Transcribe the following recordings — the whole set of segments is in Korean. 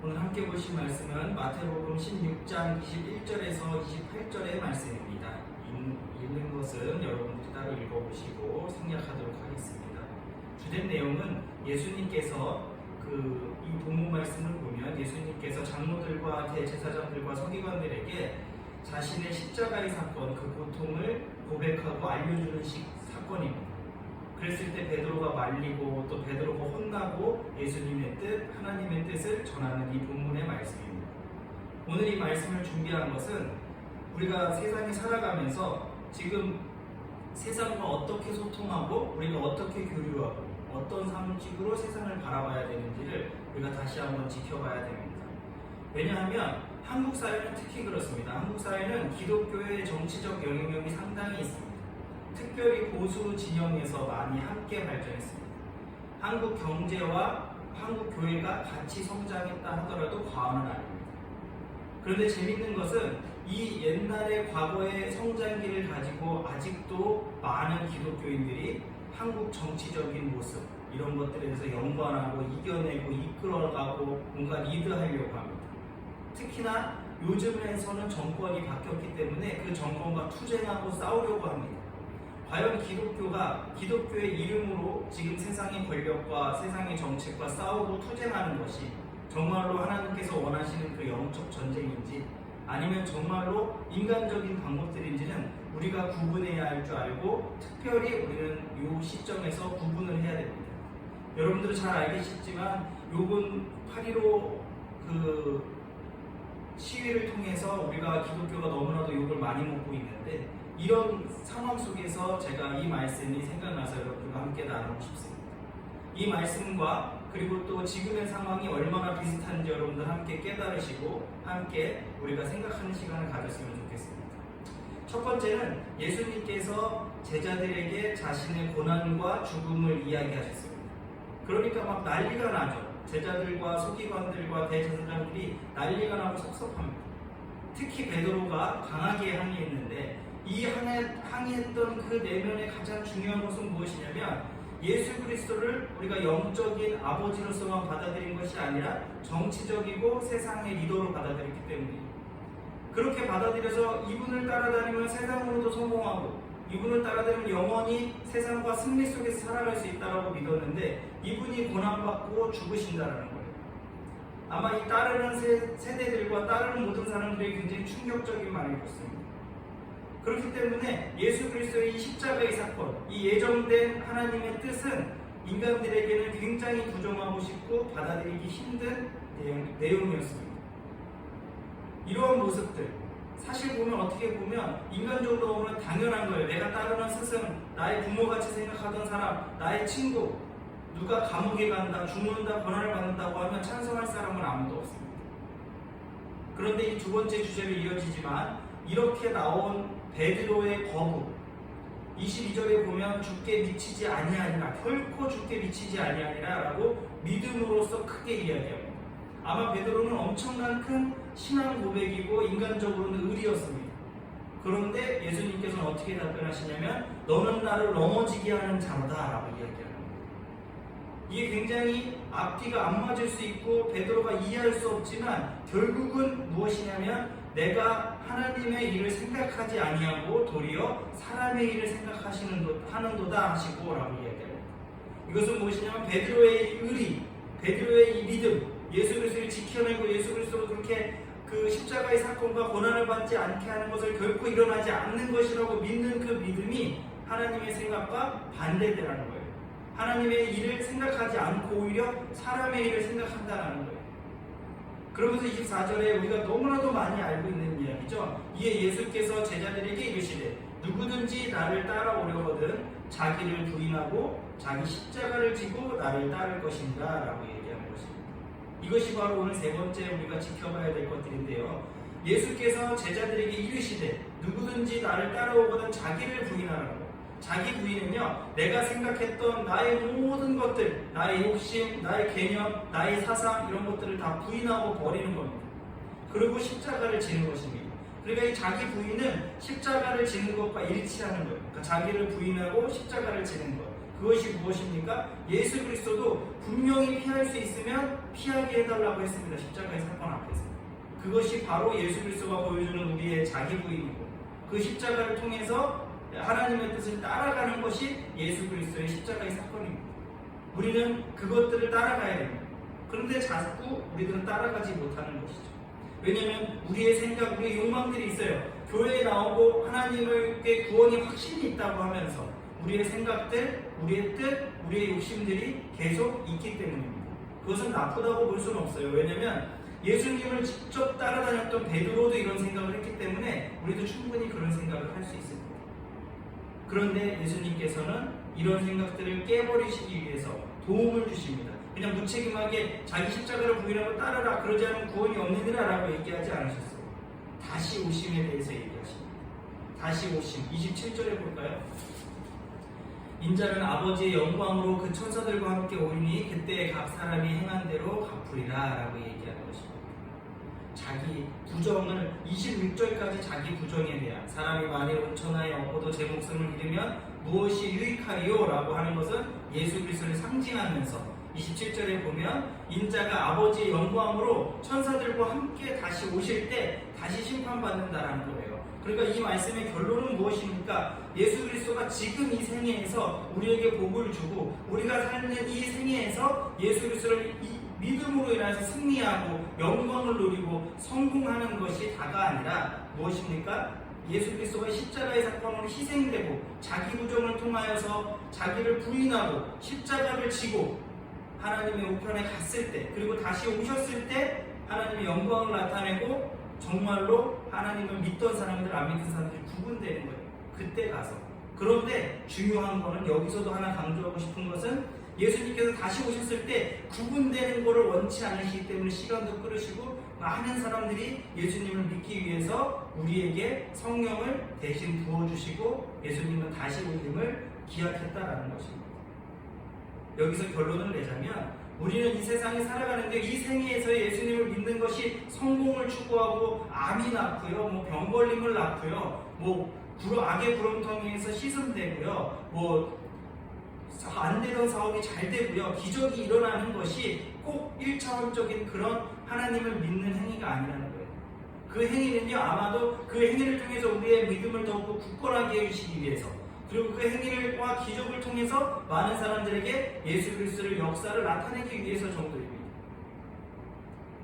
오늘 함께 보실 말씀은 마태복음 16장 21절에서 28절의 말씀입니다. 읽는 것은 여러분들이 따로 읽어보시고 생략하도록 하겠습니다. 주된 내용은 예수님께서 이 본문 말씀을 보면 예수님께서 장로들과 대제사장들과 서기관들에게 자신의 십자가의 사건, 그 고통을 고백하고 알려주는 사건입니다. 그랬을 때 베드로가 말리고 또 베드로가 혼나고 예수님의 뜻, 하나님의 뜻을 전하는 이 본문의 말씀입니다. 오늘 이 말씀을 준비한 것은 우리가 세상에 살아가면서 지금 세상과 어떻게 소통하고 우리가 어떻게 교류하고 어떤 상식으로 세상을 바라봐야 되는지를 우리가 다시 한번 지켜봐야 됩니다. 왜냐하면 한국 사회는 특히 그렇습니다. 한국 사회는 기독교의 정치적 영향력이 상당히 있습니다. 특별히 보수 진영에서 많이 함께 발전했습니다. 한국 경제와 한국 교회가 같이 성장했다 하더라도 과언은 아닙니다. 그런데 재밌는 것은 이 옛날의 과거의 성장기를 가지고 아직도 많은 기독교인들이 한국 정치적인 모습 이런 것들에 대해서 연관하고 이겨내고 이끌어가고 뭔가 리드하려고 합니다. 특히나 요즘에서는 정권이 바뀌었기 때문에 그 정권과 투쟁하고 싸우려고 합니다. 과연 기독교가 기독교의 이름으로 지금 세상의 권력과 세상의 정책과 싸우고 투쟁하는 것이 정말로 하나님께서 원하시는 그 영적 전쟁인지 아니면 정말로 인간적인 방법들인지는 우리가 구분해야 할 줄 알고 특별히 우리는 이 시점에서 구분을 해야 됩니다. 여러분들은 잘 알겠지만 요번 8.15 시위를 통해서 우리가 기독교가 너무나도 욕을 많이 먹고 있는데 이런 상황 속에서 제가 이 말씀이 생각나서 여러분과 함께 나누고 싶습니다. 이 말씀과 그리고 또 지금의 상황이 얼마나 비슷한지 여러분들 함께 깨달으시고 함께 우리가 생각하는 시간을 가졌으면 좋겠습니다. 첫 번째는 예수님께서 제자들에게 자신의 고난과 죽음을 이야기하셨습니다. 그러니까 막 난리가 나죠. 제자들과 서기관들과 대제사장들이 난리가 나고 섭섭합니다. 특히 베드로가 강하게 항의했는데 이 항의했던 그 내면의 가장 중요한 것은 무엇이냐면 예수 그리스도를 우리가 영적인 아버지로서만 받아들인 것이 아니라 정치적이고 세상의 리더로 받아들였기 때문입니다. 그렇게 받아들여서 이분을 따라다니면 세상으로도 성공하고 이분을 따라다니면 영원히 세상과 승리 속에서 살아갈 수 있다고 믿었는데 이분이 고난받고 죽으신다는 거예요. 아마 이 따르는 세대들과 따르는 모든 사람들이 굉장히 충격적인 말이 었습니다. 그렇기 때문에 예수 그리스도의 이 십자가의 사건, 이 예정된 하나님의 뜻은 인간들에게는 굉장히 부정하고 싶고 받아들이기 힘든 내용이었습니다. 이러한 모습들, 사실 보면 어떻게 보면 인간적으로 보면 당연한 거예요. 내가 따르는 스승, 나의 부모같이 생각하던 사람, 나의 친구, 누가 감옥에 간다, 죽는다, 고난을 받는다고 하면 찬성할 사람은 아무도 없습니다. 그런데 이 두 번째 주제로 이어지지만 이렇게 나온 베드로의 거부 22절에 보면 죽게 미치지 아니하리라 결코 죽게 미치지 아니하리라 라고 믿음으로써 크게 이야기합니다. 아마 베드로는 엄청난 큰 신앙 고백이고 인간적으로는 의리였습니다. 그런데 예수님께서는 어떻게 답변하시냐면 너는 나를 넘어지게 하는 자로다 라고 이야기합니다. 이게 굉장히 앞뒤가 안 맞을 수 있고 베드로가 이해할 수 없지만 결국은 무엇이냐면 내가 하나님의 일을 생각하지 아니하고 도리어 사람의 일을 하는도다 하시고 라고 이야기합니다. 이것은 무엇이냐면 베드로의 의리, 베드로의 이 믿음, 예수 그리스도를 지켜내고 예수 그리스도로 그렇게 그 십자가의 사건과 고난을 받지 않게 하는 것을 결코 일어나지 않는 것이라고 믿는 그 믿음이 하나님의 생각과 반대되라는 거예요. 하나님의 일을 생각하지 않고 오히려 사람의 일을 생각한다는 거예요. 그러면서 24절에 우리가 너무나도 많이 알고 있는 이야기죠. 이에 예수께서 제자들에게 이르시되 누구든지 나를 따라오려거든 자기를 부인하고 자기 십자가를 지고 나를 따를 것인가 라고 얘기하는 것입니다. 이것이 바로 오늘 세 번째 우리가 지켜봐야 될 것들인데요. 예수께서 제자들에게 이르시되 누구든지 나를 따라오거든 자기를 부인하라고. 자기 부인은요, 내가 생각했던 나의 모든 것들, 나의 욕심, 나의 개념, 나의 사상 이런 것들을 다 부인하고 버리는 겁니다. 그리고 십자가를 지는 것입니다. 그러니까 이 자기 부인은 십자가를 지는 것과 일치하는 거예요. 그러니까 자기를 부인하고 십자가를 지는 것. 그것이 무엇입니까? 예수 그리스도도 분명히 피할 수 있으면 피하게 해달라고 했습니다. 십자가의 사건 앞에서. 그것이 바로 예수 그리스도가 보여주는 우리의 자기 부인이고, 그 십자가를 통해서 하나님의 뜻을 따라가는 것이 예수 그리스도의 십자가의 사건입니다. 우리는 그것들을 따라가야 됩니다. 그런데 자꾸 우리들은 따라가지 못하는 것이죠. 왜냐하면 우리의 생각, 우리의 욕망들이 있어요. 교회에 나오고 하나님께 구원이 확신이 있다고 하면서 우리의 생각들, 우리의 뜻, 우리의 욕심들이 계속 있기 때문입니다. 그것은 나쁘다고 볼 수는 없어요. 왜냐하면 예수님을 직접 따라다녔던 베드로도 이런 생각을 했기 때문에 우리도 충분히 그런 생각을 할 수 있습니다. 그런데 예수님께서는 이런 생각들을 깨버리시기 위해서 도움을 주십니다. 그냥 무책임하게 자기 십자가를 부인하고 따르라, 그러지 않으면 구원이 없느니라 라고 얘기하지 않으셨어요. 다시 오심에 대해서 얘기하십니다. 다시 오심, 27절에 볼까요? 인자는 아버지의 영광으로 그 천사들과 함께 오리니 그때 각 사람이 행한 대로 갚으리라 라고 얘기하는 것입니다. 자기 부정을 26절까지 자기 부정에 대한, 사람이 만일 온천하에 엎어도 제 목숨을 잃으면 무엇이 유익하리요? 라고 하는 것은 예수 그리스도를 상징하면서 27절에 보면 인자가 아버지의 영광으로 천사들과 함께 다시 오실 때 다시 심판받는다라는 거예요. 그러니까 이 말씀의 결론은 무엇입니까? 예수 그리스도가 지금 이 생애에서 우리에게 복을 주고 우리가 사는 이 생애에서 예수 그리스도를 믿음으로 인해서 승리하고 영광을 누리고 성공하는 것이 다가 아니라 무엇입니까? 예수 그리스도가 십자가의 사건으로 희생되고 자기 부정을 통하여서 자기를 부인하고 십자가를 지고 하나님의 우편에 갔을 때, 그리고 다시 오셨을 때 하나님의 영광을 나타내고 정말로 하나님을 믿던 사람들, 안 믿던 사람들이 구분되는 거예요. 그때 가서. 그런데 중요한 거는, 여기서도 하나 강조하고 싶은 것은 예수님께서 다시 오셨을 때 구분되는 것을 원치 않으시기 때문에 시간도 끌으시고 많은 사람들이 예수님을 믿기 위해서 우리에게 성령을 대신 부어주시고 예수님은 다시 오심을 기약했다라는 것입니다. 여기서 결론을 내자면 우리는 이 세상에 살아가는데 이 생애에서 예수님을 믿는 것이 성공을 추구하고 암이 낳고요, 병 걸림을 낳고요, 악의 구렁텅이에서 씻음되고요, 안 되던 사업이 잘 되고요, 기적이 일어나는 것이 꼭 1차원적인 그런 하나님을 믿는 행위가 아니라는 거예요. 그 행위는요, 아마도 그 행위를 통해서 우리의 믿음을 더욱 굳건하게 해주시기 위해서, 그리고 그 행위와 기적을 통해서 많은 사람들에게 예수 그리스도의 역사를 나타내기 위해서 정도입니다.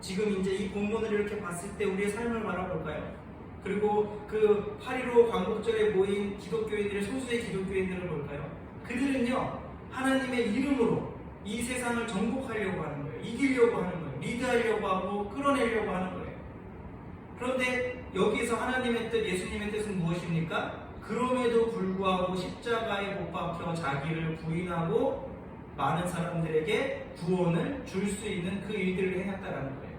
지금 이제 이 본문을 이렇게 봤을 때 우리의 삶을 바라볼까요? 그리고 그 8.15 광복절에 모인 기독교인들의, 소수의 기독교인들을 볼까요? 그들은요, 하나님의 이름으로 이 세상을 정복하려고 하는 거예요. 이기려고 하는 거예요. 리드하려고 하고 끌어내려고 하는 거예요. 그런데 여기서 하나님의 뜻, 예수님의 뜻은 무엇입니까? 그럼에도 불구하고 십자가에 못 박혀 자기를 부인하고 많은 사람들에게 구원을 줄 수 있는 그 일들을 행했다라는 거예요.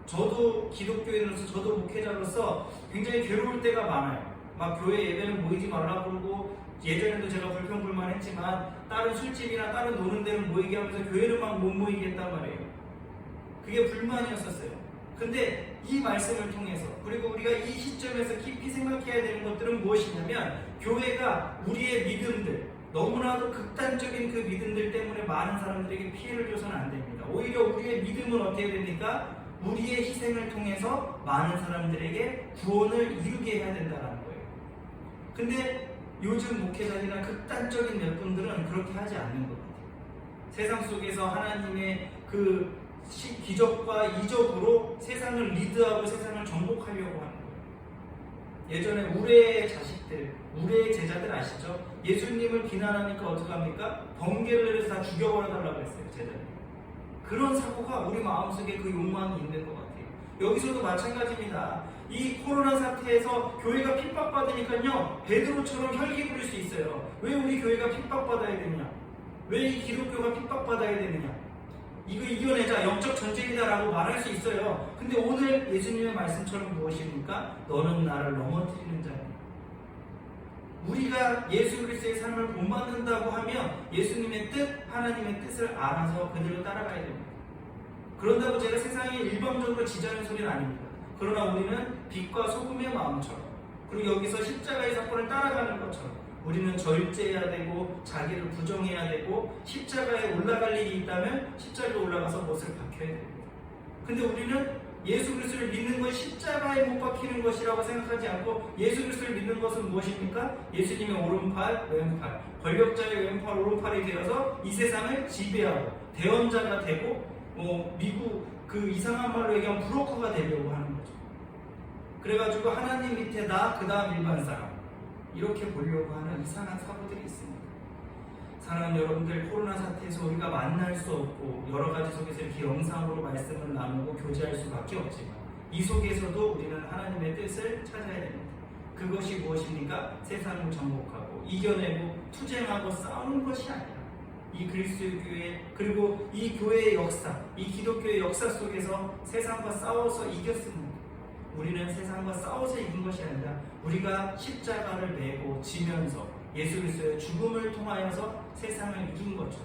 저도 기독교인으로서, 저도 목회자로서 굉장히 괴로울 때가 많아요. 막 교회 예배는 모이지 말라고 그러고, 예전에도 제가 불평불만했지만 다른 술집이나 다른 노는 데는 모이게 하면서 교회는 막 못 모이게 했단 말이에요. 그게 불만이었었어요. 근데 이 말씀을 통해서, 그리고 우리가 이 시점에서 깊이 생각해야 되는 것들은 무엇이냐면, 교회가 우리의 믿음들, 너무나도 극단적인 그 믿음들 때문에 많은 사람들에게 피해를 줘서는 안 됩니다. 오히려 우리의 믿음은 어떻게 됩니까? 우리의 희생을 통해서 많은 사람들에게 구원을 이루게 해야 된다는 거예요. 근데 요즘 목회자들이나 극단적인 몇 분들은 그렇게 하지 않는 것 같아요. 세상 속에서 하나님의 그 기적과 이적으로 세상을 리드하고 세상을 정복하려고 하는 거예요. 예전에 우레의 자식들, 우레의 제자들 아시죠? 예수님을 비난하니까 어떡합니까? 번개를 내려서 다 죽여버려달라고 했어요, 제자들. 그런 사고가 우리 마음속에 그 욕망이 있는 것 같아요. 여기서도 마찬가지입니다. 이 코로나 사태에서 교회가 핍박받으니까요, 베드로처럼 혈기 부릴 수 있어요. 왜 우리 교회가 핍박받아야 되느냐? 왜 이 기독교가 핍박받아야 되느냐? 이거 이겨내자, 영적 전쟁이다라고 말할 수 있어요. 근데 오늘 예수님의 말씀처럼 무엇입니까? 너는 나를 넘어뜨리는 자야. 우리가 예수 그리스도의 삶을 본받는다고 하면 예수님의 뜻, 하나님의 뜻을 알아서 그대로 따라가야 됩니다. 그런다고 제가 세상에 일방적으로 지자는 소리는 아닙니다. 그러나 우리는 빛과 소금의 마음처럼, 그리고 여기서 십자가의 사건을 따라가는 것처럼 우리는 절제해야 되고 자기를 부정해야 되고 십자가에 올라갈 일이 있다면 십자가에 올라가서 못을 박혀야 됩니다. 근데 우리는 예수 그리스도를 믿는 것이 십자가에 못 박히는 것이라고 생각하지 않고 예수 그리스도를 믿는 것은 무엇입니까? 예수님의 오른팔, 왼팔, 권력자의 왼팔, 오른팔이 되어서 이 세상을 지배하고 대언자가 되고 미국 그 이상한 말로 얘기하면 브로커가 되려고 하는 거죠. 그래가지고 하나님 밑에 나, 그 다음 일반 사람 이렇게 보려고 하는 이상한 사고들이 있습니다. 사랑하는 여러분들, 코로나 사태에서 우리가 만날 수 없고 여러 가지 속에서 이렇게 영상으로 말씀을 나누고 교제할 수밖에 없지만 이 속에서도 우리는 하나님의 뜻을 찾아야 됩니다. 그것이 무엇입니까? 세상을 정복하고 이겨내고 투쟁하고 싸우는 것이 아니라 이 그리스도의 교회 그리고 이 교회의 역사, 이 기독교의 역사 속에서 세상과 싸워서 이겼습니다. 우리는 세상과 싸워서 이긴 것이 아니라 우리가 십자가를 메고 지면서 예수 그리스도의 죽음을 통하여서 세상을 이긴 거죠.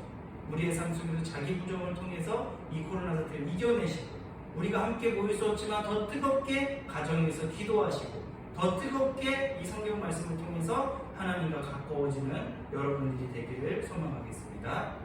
우리의 삶 속에서 자기 부정을 통해서 이 코로나 사태를 이겨내시고 우리가 함께 모일 수 없지만 더 뜨겁게 가정에서 기도하시고 더 뜨겁게 이 성경 말씀을 통해서 하나님과 가까워지는 여러분들이 되기를 소망하겠습니다.